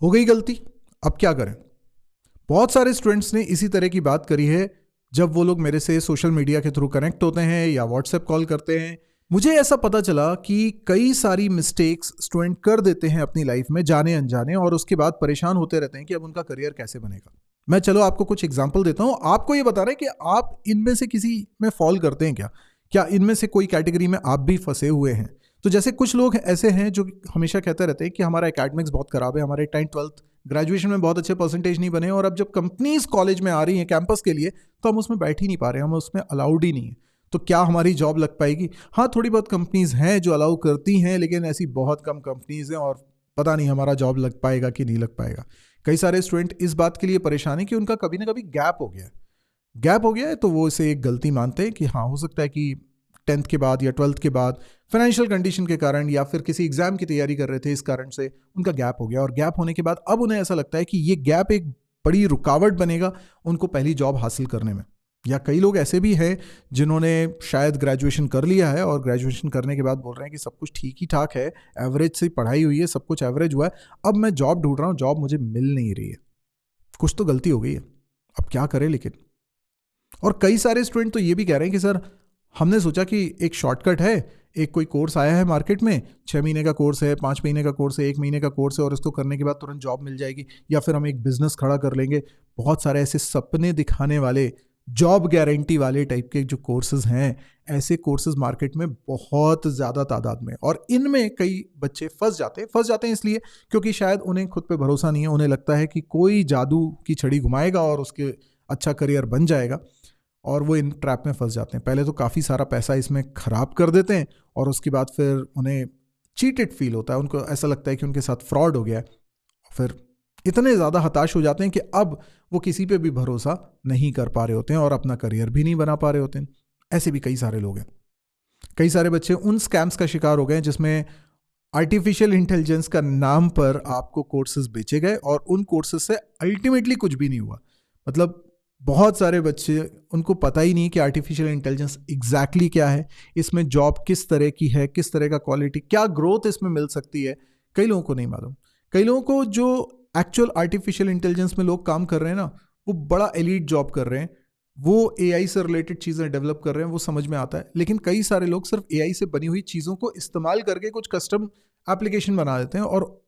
हो गई गलती, अब क्या करें। बहुत सारे स्टूडेंट्स ने इसी तरह की बात करी है जब वो लोग मेरे से सोशल मीडिया के थ्रू कनेक्ट होते हैं या व्हाट्सएप कॉल करते हैं। मुझे ऐसा पता चला कि कई सारी मिस्टेक्स स्टूडेंट कर देते हैं अपनी लाइफ में जाने अनजाने, और उसके बाद परेशान होते रहते हैं कि अब उनका करियर कैसे बनेगा। मैं चलो आपको कुछ एग्जांपल देता हूं, आपको ये बता रहा है कि आप इनमें से किसी में फॉल करते हैं क्या इनमें से कोई कैटेगरी में आप भी फंसे हुए हैं। तो जैसे कुछ लोग ऐसे हैं जो हमेशा कहते रहते हैं कि हमारा एकेडमिक्स बहुत खराब है, हमारे 10th 12th ग्रेजुएशन में बहुत अच्छे परसेंटेज नहीं बने, और अब जब कंपनीज कॉलेज में आ रही हैं कैंपस के लिए तो हम उसमें बैठ ही नहीं पा रहे, हम उसमें अलाउड ही नहीं है। तो क्या हमारी जॉब लग पाएगी? हाँ, थोड़ी बहुत कंपनीज हैं जो अलाउ करती हैं, लेकिन ऐसी बहुत कम कंपनीज हैं, और पता नहीं हमारा जॉब लग पाएगा कि नहीं लग पाएगा। कई सारे स्टूडेंट इस बात के लिए परेशान है कि उनका कभी ना कभी गैप हो गया है, तो वो इसे एक गलती मानते हैं कि हाँ, हो सकता है कि 10th के बाद या 12th के बाद फाइनेंशियल कंडीशन के कारण या फिर किसी एग्जाम की तैयारी कर रहे थे, इस कारण से उनका गैप हो गया, और गैप होने के बाद अब उन्हें ऐसा लगता है कि ये गैप एक बड़ी रुकावट बनेगा उनको पहली जॉब हासिल करने में। या कई लोग ऐसे भी हैं जिन्होंने शायद ग्रेजुएशन कर लिया है और ग्रेजुएशन करने के बाद बोल रहे हैं कि सब कुछ ठीक ही ठाक है, एवरेज से पढ़ाई हुई है, सब कुछ एवरेज हुआ है, अब मैं जॉब ढूंढ रहा हूँ, जॉब मुझे मिल नहीं रही है, कुछ तो गलती हो गई है, अब क्या करें। लेकिन और कई सारे स्टूडेंट तो ये भी कह रहे हैं कि सर, हमने सोचा कि एक शॉर्टकट है, एक कोई कोर्स आया है मार्केट में, 6 महीने का कोर्स है, 5 महीने का कोर्स है, 1 महीने का कोर्स है, और इसको करने के बाद तुरंत जॉब मिल जाएगी, या फिर हम एक बिजनेस खड़ा कर लेंगे। बहुत सारे ऐसे सपने दिखाने वाले, जॉब गारंटी वाले टाइप के जो कोर्सेज हैं, ऐसे कोर्सेज मार्केट में बहुत ज़्यादा तादाद में, और इनमें कई बच्चे फंस जाते हैं इसलिए क्योंकि शायद उन्हें खुद पे भरोसा नहीं है, उन्हें लगता है कि कोई जादू की छड़ी घुमाएगा और उसके अच्छा करियर बन जाएगा, और वो इन ट्रैप में फंस जाते हैं। पहले तो काफ़ी सारा पैसा इसमें ख़राब कर देते हैं, और उसके बाद फिर उन्हें चीटेड फील होता है, उनको ऐसा लगता है कि उनके साथ फ्रॉड हो गया है, फिर इतने ज़्यादा हताश हो जाते हैं कि अब वो किसी पे भी भरोसा नहीं कर पा रहे होते हैं और अपना करियर भी नहीं बना पा रहे होते हैं। ऐसे भी कई सारे लोग हैं। कई सारे बच्चे उन स्कैम्स का शिकार हो गए जिसमें आर्टिफिशियल इंटेलिजेंस का नाम पर आपको कोर्सेज बेचे गए, और उन कोर्सेज से अल्टीमेटली कुछ भी नहीं हुआ। मतलब बहुत सारे बच्चे, उनको पता ही नहीं कि आर्टिफिशियल इंटेलिजेंस एग्जैक्टली क्या है, इसमें जॉब किस तरह की है, किस तरह का क्वालिटी, क्या ग्रोथ इसमें मिल सकती है, कई लोगों को नहीं मालूम। कई लोगों को जो एक्चुअल आर्टिफिशियल इंटेलिजेंस में लोग काम कर रहे हैं ना, वो बड़ा एलीट जॉब कर रहे हैं, वो एआई से रिलेटेड चीज़ें डेवलप कर रहे हैं, वो समझ में आता है। लेकिन कई सारे लोग सिर्फ एआई से बनी हुई चीज़ों को इस्तेमाल करके कुछ कस्टम एप्लीकेशन बना देते हैं, और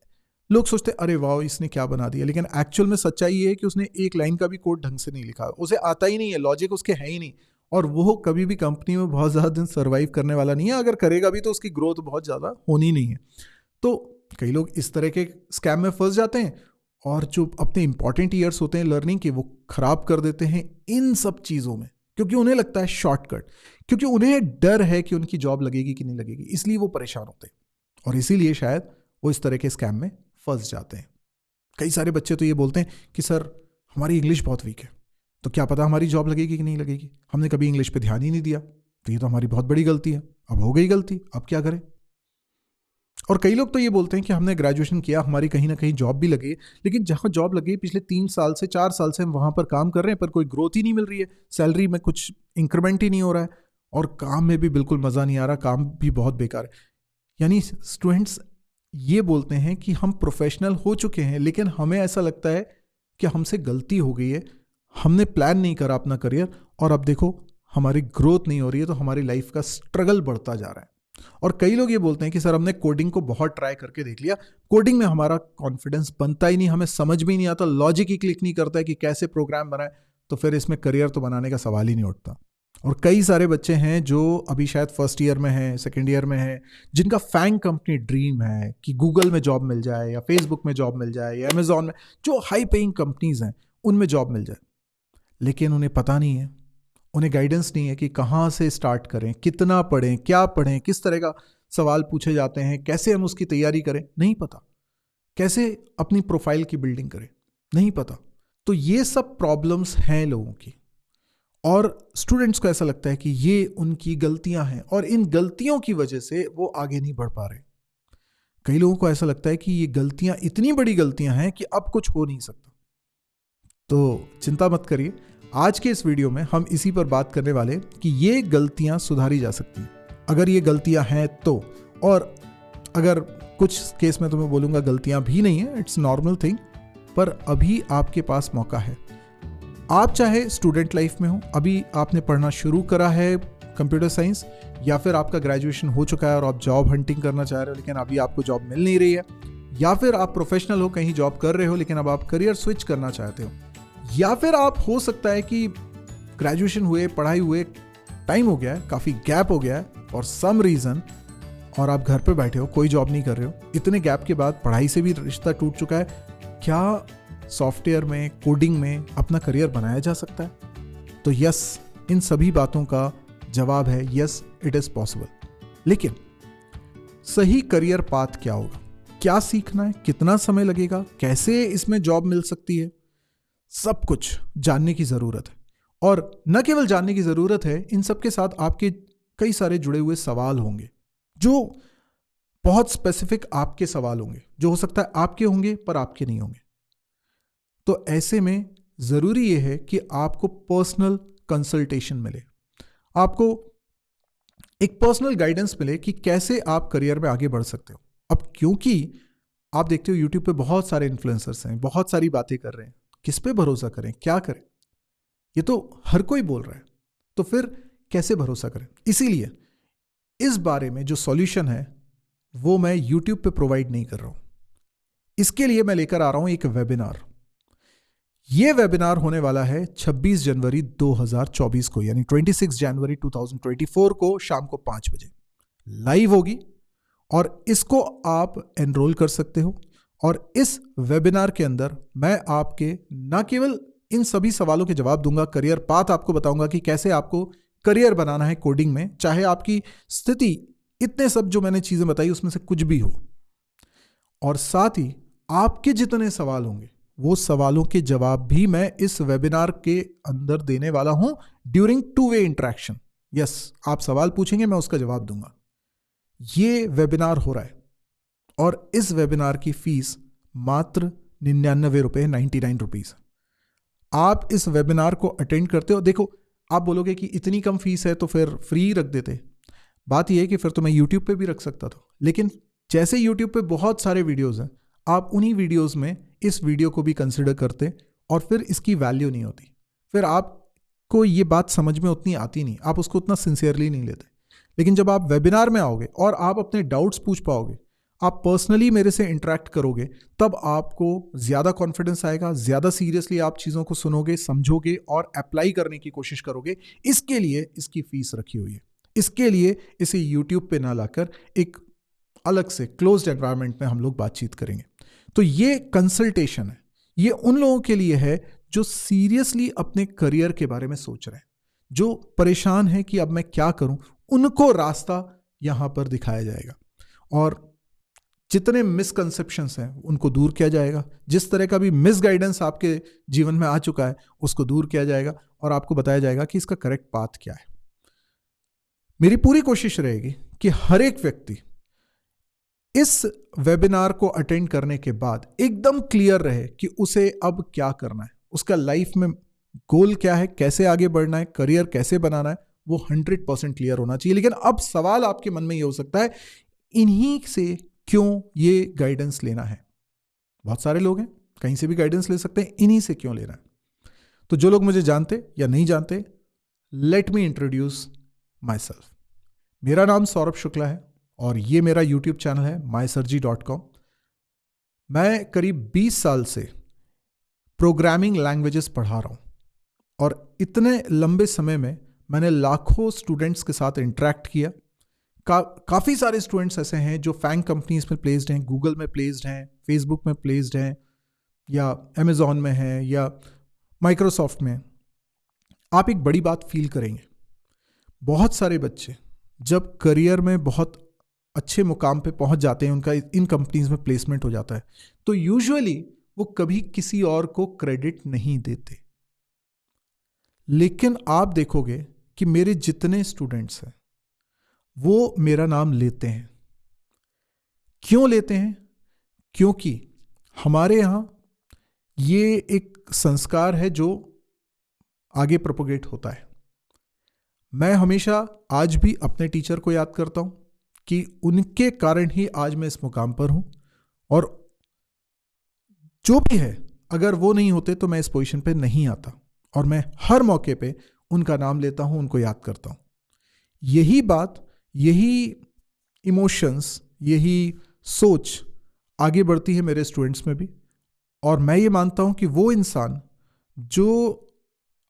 लोग सोचते हैं अरे वाह, इसने क्या बना दिया। लेकिन एक्चुअल में सच्चाई ये है कि उसने एक लाइन का भी कोड ढंग से नहीं लिखा, उसे आता ही नहीं है, लॉजिक उसके है ही नहीं, और वो कभी भी कंपनी में बहुत ज़्यादा दिन सर्वाइव करने वाला नहीं है। अगर करेगा भी तो उसकी ग्रोथ बहुत ज़्यादा होनी नहीं है। तो कई लोग इस तरह के स्कैम में फंस जाते हैं, और जो अपने इंपॉर्टेंट ईयर्स होते हैं लर्निंग के, वो खराब कर देते हैं इन सब चीज़ों में, क्योंकि उन्हें लगता है शॉर्टकट, क्योंकि उन्हें डर है कि उनकी जॉब लगेगी कि नहीं लगेगी, इसलिए वो परेशान होते हैं, और इसीलिए शायद वो इस तरह के स्कैम में फंस जाते हैं। कई सारे बच्चे तो ये बोलते हैं कि सर, हमारी इंग्लिश बहुत वीक है, तो क्या पता हमारी जॉब लगेगी कि नहीं लगेगी, हमने कभी इंग्लिश पे ध्यान ही नहीं दिया, तो ये तो हमारी बहुत बड़ी गलती है, अब हो गई गलती, अब क्या करें। और कई लोग तो ये बोलते हैं कि हमने ग्रेजुएशन किया, हमारी कहीं ना कहीं जॉब भी लगी, लेकिन जहाँ जॉब लगी पिछले 3 साल से 4 साल से हम वहाँ पर काम कर रहे हैं, पर कोई ग्रोथ ही नहीं मिल रही है, सैलरी में कुछ इंक्रीमेंट ही नहीं हो रहा है, और काम में भी बिल्कुल मज़ा नहीं आ रहा, काम भी बहुत बेकार है। यानी स्टूडेंट्स ये बोलते हैं कि हम प्रोफेशनल हो चुके हैं, लेकिन हमें ऐसा लगता है कि हमसे गलती हो गई है, हमने प्लान नहीं करा अपना करियर, और अब देखो हमारी ग्रोथ नहीं हो रही है, तो हमारी लाइफ का स्ट्रगल बढ़ता जा रहा है। और कई लोग ये बोलते हैं कि सर, हमने कोडिंग को बहुत ट्राई करके देख लिया, कोडिंग में हमारा कॉन्फिडेंस बनता ही नहीं, हमें समझ भी नहीं आता, लॉजिक ही क्लिक नहीं करता है कि कैसे प्रोग्राम बनाए, तो फिर इसमें करियर तो बनाने का सवाल ही नहीं उठता। और कई सारे बच्चे हैं जो अभी शायद फर्स्ट ईयर में हैं, सेकेंड ईयर में हैं, जिनका फैंग कंपनी ड्रीम है कि गूगल में जॉब मिल जाए, या फेसबुक में जॉब मिल जाए, या अमेजॉन में, जो हाई पेइंग कंपनीज हैं उनमें जॉब मिल जाए, लेकिन उन्हें पता नहीं है, उन्हें गाइडेंस नहीं है कि कहाँ से स्टार्ट करें, कितना पढ़ें, क्या पढ़ें, किस तरह का सवाल पूछे जाते हैं, कैसे हम उसकी तैयारी करें, नहीं पता, कैसे अपनी प्रोफाइल की बिल्डिंग करें, नहीं पता। तो ये सब प्रॉब्लम्स हैं लोगों की, और स्टूडेंट्स को ऐसा लगता है कि ये उनकी गलतियां हैं, और इन गलतियों की वजह से वो आगे नहीं बढ़ पा रहे। कई लोगों को ऐसा लगता है कि ये गलतियां इतनी बड़ी गलतियां हैं कि अब कुछ हो नहीं सकता। तो चिंता मत करिए, आज के इस वीडियो में हम इसी पर बात करने वाले कि ये गलतियां सुधारी जा सकती हैं, अगर ये गलतियां हैं तो। और अगर कुछ केस में तो मैं बोलूँगा गलतियाँ भी नहीं है, इट्स नॉर्मल थिंग, पर अभी आपके पास मौका है। आप चाहे स्टूडेंट लाइफ में हो, अभी आपने पढ़ना शुरू करा है कंप्यूटर साइंस, या फिर आपका ग्रेजुएशन हो चुका है और आप जॉब हंटिंग करना चाह रहे हो लेकिन अभी आपको जॉब मिल नहीं रही है, या फिर आप प्रोफेशनल हो, कहीं जॉब कर रहे हो लेकिन अब आप करियर स्विच करना चाहते हो, या फिर आप हो सकता है कि ग्रेजुएशन हुए, पढ़ाई हुए टाइम हो गया है, काफ़ी गैप हो गया है फॉर सम रीज़न, और आप घर पे बैठे हो, कोई जॉब नहीं कर रहे हो, इतने गैप के बाद पढ़ाई से भी रिश्ता टूट चुका है। क्या सॉफ्टवेयर में, कोडिंग में अपना करियर बनाया जा सकता है? तो यस, इन सभी बातों का जवाब है यस, इट इज़ पॉसिबल। लेकिन सही करियर पाथ क्या होगा, क्या सीखना है, कितना समय लगेगा, कैसे इसमें जॉब मिल सकती है, सब कुछ जानने की ज़रूरत है। और न केवल जानने की ज़रूरत है, इन सब के साथ आपके कई सारे जुड़े हुए सवाल होंगे जो बहुत स्पेसिफिक आपके सवाल होंगे, जो हो सकता है आपके होंगे पर आपके नहीं होंगे। तो ऐसे में ज़रूरी यह है कि आपको पर्सनल कंसल्टेशन मिले, आपको एक पर्सनल गाइडेंस मिले कि कैसे आप करियर में आगे बढ़ सकते हो। अब क्योंकि आप देखते हो यूट्यूब पे बहुत सारे इन्फ्लुएंसर्स हैं, बहुत सारी बातें कर रहे हैं, किस पे भरोसा करें, क्या करें, ये तो हर कोई बोल रहा है, तो फिर कैसे भरोसा करें? इसीलिए इस बारे में जो सॉल्यूशन है वो मैं यूट्यूब पे प्रोवाइड नहीं कर रहा हूं। इसके लिए मैं लेकर आ रहा हूं एक वेबिनार। ये वेबिनार होने वाला है 26 जनवरी 2024 को, यानी 26 जनवरी 2024 को शाम को 5 बजे लाइव होगी, और इसको आप एनरोल कर सकते हो। और इस वेबिनार के अंदर मैं आपके न केवल इन सभी सवालों के जवाब दूंगा, करियर पाथ आपको बताऊंगा कि कैसे आपको करियर बनाना है कोडिंग में, चाहे आपकी स्थिति इतने सब जो मैंने चीजें बताई उसमें से कुछ भी हो, और साथ ही आपके जितने सवाल होंगे वो सवालों के जवाब भी मैं इस वेबिनार के अंदर देने वाला हूं ड्यूरिंग 2-वे इंटरेक्शन। यस, आप सवाल पूछेंगे, मैं उसका जवाब दूंगा। ये वेबिनार हो रहा है और इस वेबिनार की फीस मात्र 99 रुपये, 99 रुपीज। आप इस वेबिनार को अटेंड करते हो, देखो आप बोलोगे कि इतनी कम फीस है तो फिर फ्री रख देते। बात यह है कि फिर तो मैं यूट्यूब पे भी रख सकता था, लेकिन जैसे यूट्यूब पे बहुत सारे वीडियोस हैं, आप उन्हीं वीडियोस में इस वीडियो को भी कंसिडर करते और फिर इसकी वैल्यू नहीं होती, फिर आपको ये बात समझ में उतनी आती नहीं, आप उसको उतना सिंसियरली नहीं लेते। लेकिन जब आप वेबिनार में आओगे और आप अपने डाउट्स पूछ पाओगे, आप पर्सनली मेरे से इंटरेक्ट करोगे, तब आपको ज़्यादा कॉन्फिडेंस आएगा, ज़्यादा सीरियसली आप चीज़ों को सुनोगे, समझोगे और अप्लाई करने की कोशिश करोगे। इसके लिए इसकी फीस रखी हुई है। इसके लिए इसे यूट्यूब पे ना लाकर एक अलग से क्लोज्ड एनवायरनमेंट में हम लोग बातचीत करेंगे। तो ये कंसल्टेशन है, ये उन लोगों के लिए है जो सीरियसली अपने करियर के बारे में सोच रहे हैं, जो परेशान है कि अब मैं क्या करूं, उनको रास्ता यहां पर दिखाया जाएगा और जितने मिसकंसेप्शंस हैं उनको दूर किया जाएगा। जिस तरह का भी मिसगाइडेंस आपके जीवन में आ चुका है उसको दूर किया जाएगा और आपको बताया जाएगा कि इसका करेक्ट पाथ क्या है। मेरी पूरी कोशिश रहेगी कि हर एक व्यक्ति इस वेबिनार को अटेंड करने के बाद एकदम क्लियर रहे कि उसे अब क्या करना है, उसका लाइफ में गोल क्या है, कैसे आगे बढ़ना है, करियर कैसे बनाना है, वो 100% क्लियर होना चाहिए। लेकिन अब सवाल आपके मन में ये हो सकता है, इन्हीं से क्यों ये गाइडेंस लेना है? बहुत सारे लोग हैं, कहीं से भी गाइडेंस ले सकते हैं, इन्हीं से क्यों लेना है? तो जो लोग मुझे जानते या नहीं जानते, let me introduce my self. मेरा नाम सौरभ शुक्ला है और ये मेरा यूट्यूब चैनल है mysirji.com। मैं करीब 20 साल से प्रोग्रामिंग लैंग्वेजेस पढ़ा रहा हूँ और इतने लंबे समय में मैंने लाखों स्टूडेंट्स के साथ इंटरेक्ट किया। काफ़ी सारे स्टूडेंट्स ऐसे हैं जो फैंग कंपनीज में प्लेस्ड हैं, गूगल में प्लेस्ड हैं, फेसबुक में प्लेस्ड हैं, या अमेजॉन में हैं, या माइक्रोसॉफ्ट में। आप एक बड़ी बात फील करेंगे, बहुत सारे बच्चे जब करियर में बहुत अच्छे मुकाम पे पहुंच जाते हैं, उनका इन कंपनीज में प्लेसमेंट हो जाता है, तो यूजुअली वो कभी किसी और को क्रेडिट नहीं देते। लेकिन आप देखोगे कि मेरे जितने स्टूडेंट्स हैं वो मेरा नाम लेते हैं। क्यों लेते हैं? क्योंकि हमारे यहाँ ये एक संस्कार है जो आगे प्रोपोगेट होता है। मैं हमेशा आज भी अपने टीचर को याद करता हूँ कि उनके कारण ही आज मैं इस मुकाम पर हूं, और जो भी है, अगर वो नहीं होते तो मैं इस पोजीशन पे नहीं आता। और मैं हर मौके पे उनका नाम लेता हूं, उनको याद करता हूं। यही बात, यही इमोशंस, यही सोच आगे बढ़ती है मेरे स्टूडेंट्स में भी। और मैं ये मानता हूं कि वो इंसान जो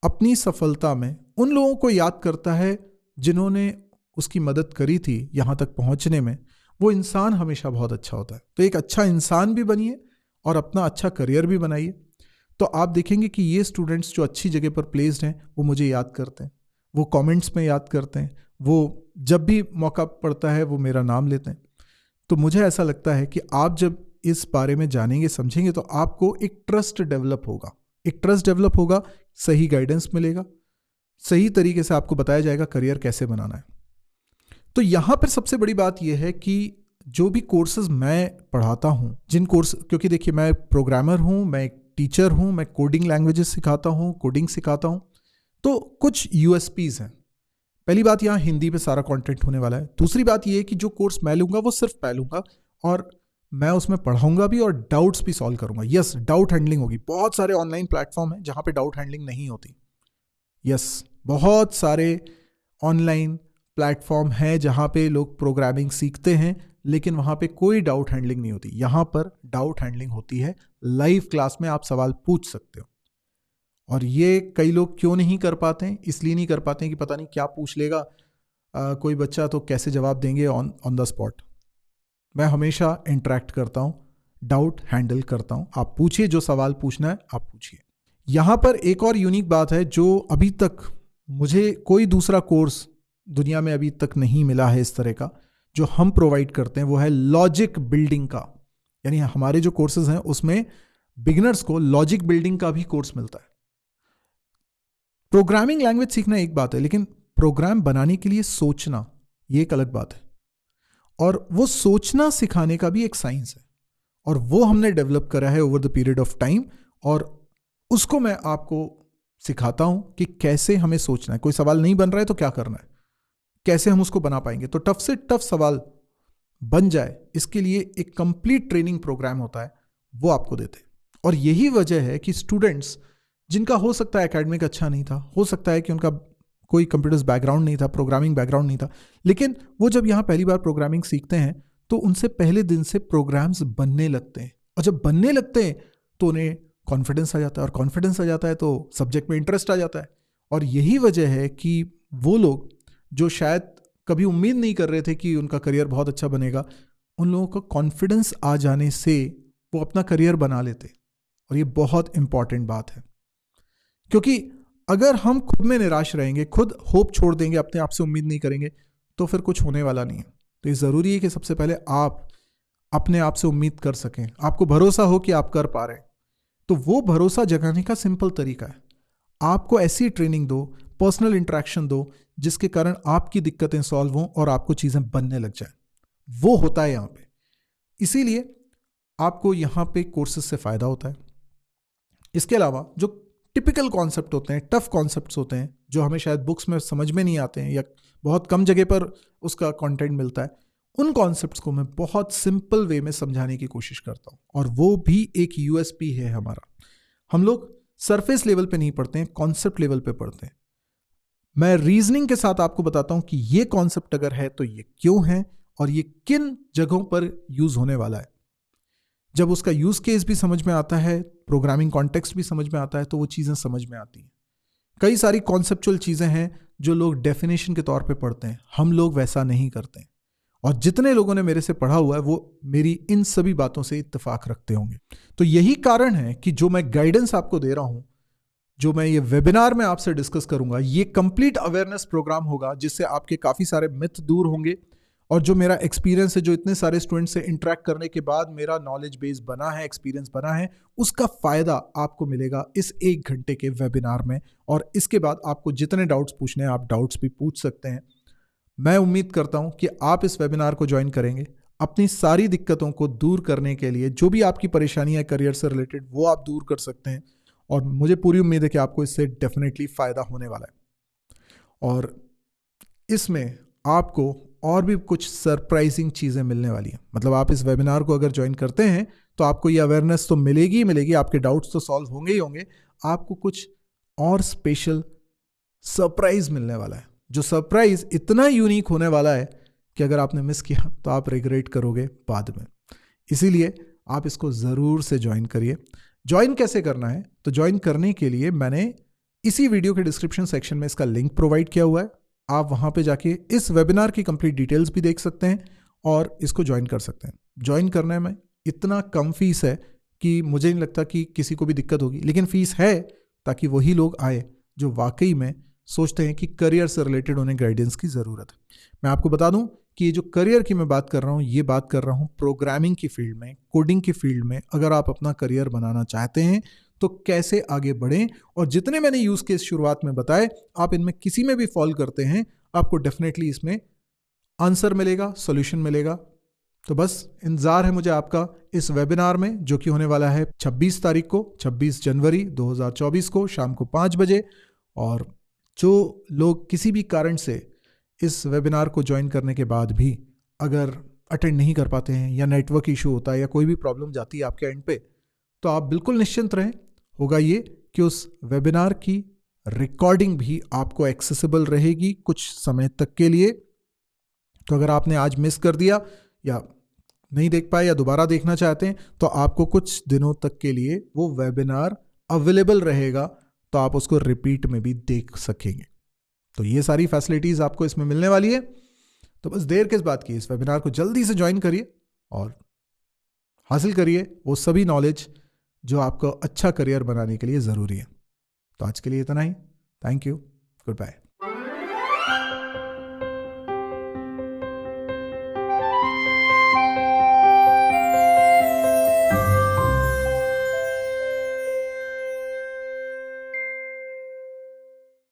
अपनी सफलता में उन लोगों को याद करता है जिन्होंने उसकी मदद करी थी यहाँ तक पहुँचने में, वो इंसान हमेशा बहुत अच्छा होता है। तो एक अच्छा इंसान भी बनिए और अपना अच्छा करियर भी बनाइए। तो आप देखेंगे कि ये स्टूडेंट्स जो अच्छी जगह पर प्लेस्ड हैं वो मुझे याद करते हैं, वो कमेंट्स में याद करते हैं, वो जब भी मौका पड़ता है वो मेरा नाम लेते हैं। तो मुझे ऐसा लगता है कि आप जब इस बारे में जानेंगे, समझेंगे, तो आपको एक ट्रस्ट डेवलप होगा। एक ट्रस्ट डेवलप होगा, सही गाइडेंस मिलेगा, सही तरीके से आपको बताया जाएगा करियर कैसे बनाना है। तो यहाँ पर सबसे बड़ी बात यह है कि जो भी कोर्सेज मैं पढ़ाता हूँ, जिन कोर्स, क्योंकि देखिए मैं प्रोग्रामर हूँ, मैं एक टीचर हूँ, मैं कोडिंग लैंग्वेजेस सिखाता हूँ, कोडिंग सिखाता हूँ, तो कुछ यूएसपीज हैं। पहली बात, यहाँ हिंदी पे सारा कंटेंट होने वाला है। दूसरी बात ये है कि जो कोर्स मैं लूँगा वो सिर्फ मैं लूँगा, और मैं उसमें पढ़ाऊँगा भी और डाउट्स भी सॉल्व करूँगा। यस, डाउट हैंडलिंग होगी। बहुत सारे ऑनलाइन प्लेटफॉर्म हैं जहाँ पे डाउट हैंडलिंग नहीं होती। यस, बहुत सारे ऑनलाइन प्लेटफॉर्म हैं जहाँ पे लोग प्रोग्रामिंग सीखते हैं, लेकिन वहाँ पे कोई डाउट हैंडलिंग नहीं होती। यहाँ पर डाउट हैंडलिंग होती है। लाइव क्लास में आप सवाल पूछ सकते हो। और ये कई लोग क्यों नहीं कर पाते हैं? इसलिए नहीं कर पाते हैं कि पता नहीं क्या पूछ लेगा कोई बच्चा, तो कैसे जवाब देंगे ऑन द स्पॉट। मैं हमेशा इंटरेक्ट करता हूँ, डाउट हैंडल करता हूँ। आप पूछिए, जो सवाल पूछना है आप पूछिए। यहाँ पर एक और यूनिक बात है जो अभी तक मुझे कोई दूसरा कोर्स दुनिया में अभी तक नहीं मिला है इस तरह का, जो हम प्रोवाइड करते हैं, वो है लॉजिक बिल्डिंग का। यानी हमारे जो कोर्सेज हैं उसमें बिगिनर्स को लॉजिक बिल्डिंग का भी कोर्स मिलता है। प्रोग्रामिंग लैंग्वेज सीखना एक बात है, लेकिन प्रोग्राम बनाने के लिए सोचना ये एक अलग बात है। और वो सोचना सिखाने का भी एक साइंस है, और वो हमने डेवलप करा है over the period of time, और उसको मैं आपको सिखाता हूं कि कैसे हमें सोचना है। कोई सवाल नहीं बन रहा है तो क्या करना है, कैसे हम उसको बना पाएंगे। तो टफ से टफ सवाल बन जाए, इसके लिए एक कंप्लीट ट्रेनिंग प्रोग्राम होता है, वो आपको देते हैं। और यही वजह है कि स्टूडेंट्स जिनका हो सकता है एकेडमिक अच्छा नहीं था, हो सकता है कि उनका कोई कंप्यूटर्स बैकग्राउंड नहीं था, प्रोग्रामिंग बैकग्राउंड नहीं था, लेकिन वो जब यहाँ पहली बार प्रोग्रामिंग सीखते हैं तो उनसे पहले दिन से प्रोग्राम्स बनने लगते हैं। और जब बनने लगते हैं तो उन्हें कॉन्फिडेंस आ जाता है, और कॉन्फिडेंस आ जाता है तो सब्जेक्ट में इंटरेस्ट आ जाता है। और यही वजह है कि वो लोग जो शायद कभी उम्मीद नहीं कर रहे थे कि उनका करियर बहुत अच्छा बनेगा, उन लोगों को कॉन्फिडेंस आ जाने से वो अपना करियर बना लेते। और ये बहुत इंपॉर्टेंट बात है, क्योंकि अगर हम खुद में निराश रहेंगे, खुद होप छोड़ देंगे, अपने आप से उम्मीद नहीं करेंगे, तो फिर कुछ होने वाला नहीं है। तो ये ज़रूरी है कि सबसे पहले आप अपने आप से उम्मीद कर सकें, आपको भरोसा हो कि आप कर पा रहे हैं। तो वो भरोसा जगाने का सिंपल तरीका है, आपको ऐसी ट्रेनिंग दो, पर्सनल इंटरेक्शन दो, जिसके कारण आपकी दिक्कतें सॉल्व हों और आपको चीज़ें बनने लग जाए। वो होता है यहाँ पे, इसीलिए आपको यहाँ पे कोर्सेज से फ़ायदा होता है। इसके अलावा जो टिपिकल कॉन्सेप्ट होते हैं, टफ कॉन्सेप्ट्स होते हैं, जो हमें शायद बुक्स में समझ में नहीं आते हैं या बहुत कम जगह पर उसका कंटेंट मिलता है, उन कॉन्सेप्ट्स को मैं बहुत सिंपल वे में समझाने की कोशिश करता हूँ। और वो भी एक यूएसपी है हमारा। हम लोग सरफेस लेवल पे नहीं पढ़ते हैं, कॉन्सेप्ट लेवल पे पढ़ते हैं। मैं रीजनिंग के साथ आपको बताता हूँ कि ये कॉन्सेप्ट अगर है तो ये क्यों है और ये किन जगहों पर यूज होने वाला है। जब उसका यूज केस भी समझ में आता है, प्रोग्रामिंग कॉन्टेक्स्ट भी समझ में आता है, तो वो चीज़ें समझ में आती हैं। कई सारी कॉन्सेप्चुअल चीज़ें हैं जो लोग डेफिनेशन के तौर पे पढ़ते हैं, हम लोग वैसा नहीं करते हैं। और जितने लोगों ने मेरे से पढ़ा हुआ है वो मेरी इन सभी बातों से इत्तेफाक रखते होंगे। तो यही कारण है कि जो मैं गाइडेंस आपको दे रहा हूं, जो मैं ये वेबिनार में आपसे डिस्कस करूंगा, ये कंप्लीट अवेयरनेस प्रोग्राम होगा, जिससे आपके काफ़ी सारे मिथ दूर होंगे। और जो मेरा एक्सपीरियंस है, जो इतने सारे स्टूडेंट से इंटरेक्ट करने के बाद मेरा नॉलेज बेस बना है, एक्सपीरियंस बना है, उसका फ़ायदा आपको मिलेगा इस 1 घंटे के वेबिनार में। और इसके बाद आपको जितने डाउट्स पूछने हैं, आप डाउट्स भी पूछ सकते हैं। मैं उम्मीद करता हूं कि आप इस वेबिनार को ज्वाइन करेंगे, अपनी सारी दिक्कतों को दूर करने के लिए। जो भी आपकी परेशानियां करियर से रिलेटेड, वो आप दूर कर सकते हैं। और मुझे पूरी उम्मीद है कि आपको इससे डेफिनेटली फ़ायदा होने वाला है। और इसमें आपको और भी कुछ सरप्राइजिंग चीज़ें मिलने वाली हैं। मतलब आप इस वेबिनार को अगर ज्वाइन करते हैं तो आपको ये अवेयरनेस तो मिलेगी ही मिलेगी, आपके डाउट्स तो सॉल्व होंगे ही होंगे, आपको कुछ और स्पेशल सरप्राइज मिलने वाला है, जो सरप्राइज इतना यूनिक होने वाला है कि अगर आपने मिस किया तो आप रिग्रेट करोगे बाद में। इसीलिए आप इसको ज़रूर से ज्वाइन करिए। ज्वाइन कैसे करना है? तो ज्वाइन करने के लिए मैंने इसी वीडियो के डिस्क्रिप्शन सेक्शन में इसका लिंक प्रोवाइड किया हुआ है। आप वहाँ पे जाके इस वेबिनार की कंप्लीट डिटेल्स भी देख सकते हैं और इसको ज्वाइन कर सकते हैं। ज्वाइन करने में इतना कम फीस है कि मुझे नहीं लगता कि किसी को भी दिक्कत होगी, लेकिन फ़ीस है ताकि वही लोग आए जो वाकई में सोचते हैं कि करियर से रिलेटेड उन्हें गाइडेंस की ज़रूरत है। मैं आपको बता दूं कि ये जो करियर की मैं बात कर रहा हूँ, ये बात कर रहा हूँ प्रोग्रामिंग की फील्ड में, कोडिंग की फील्ड में। अगर आप अपना करियर बनाना चाहते हैं तो कैसे आगे बढ़ें, और जितने मैंने यूज़ केस शुरुआत में बताए, आप इनमें किसी में भी फॉलो करते हैं, आपको डेफिनेटली इसमें आंसर मिलेगा, सॉल्यूशन मिलेगा। तो बस इंतज़ार है मुझे आपका इस वेबिनार में, जो कि होने वाला है 26 तारीख को, 26 जनवरी 2024 को शाम को 5 बजे। और जो लोग किसी भी कारण से इस वेबिनार को ज्वाइन करने के बाद भी अगर अटेंड नहीं कर पाते हैं, या नेटवर्क इशू होता है, या कोई भी प्रॉब्लम जाती है आपके एंड पे, तो आप बिल्कुल निश्चिंत रहें। होगा ये कि उस वेबिनार की रिकॉर्डिंग भी आपको एक्सेसिबल रहेगी कुछ समय तक के लिए। तो अगर आपने आज मिस कर दिया या नहीं देख पाए या दोबारा देखना चाहते हैं, तो आपको कुछ दिनों तक के लिए वो वेबिनार अवेलेबल रहेगा, तो आप उसको रिपीट में भी देख सकेंगे। तो ये सारी फैसिलिटीज़ आपको इसमें मिलने वाली है। तो बस देर किस बात की, इस वेबिनार को जल्दी से ज्वाइन करिए और हासिल करिए वो सभी नॉलेज जो आपको अच्छा करियर बनाने के लिए ज़रूरी है। तो आज के लिए इतना ही। Thank you, good bye.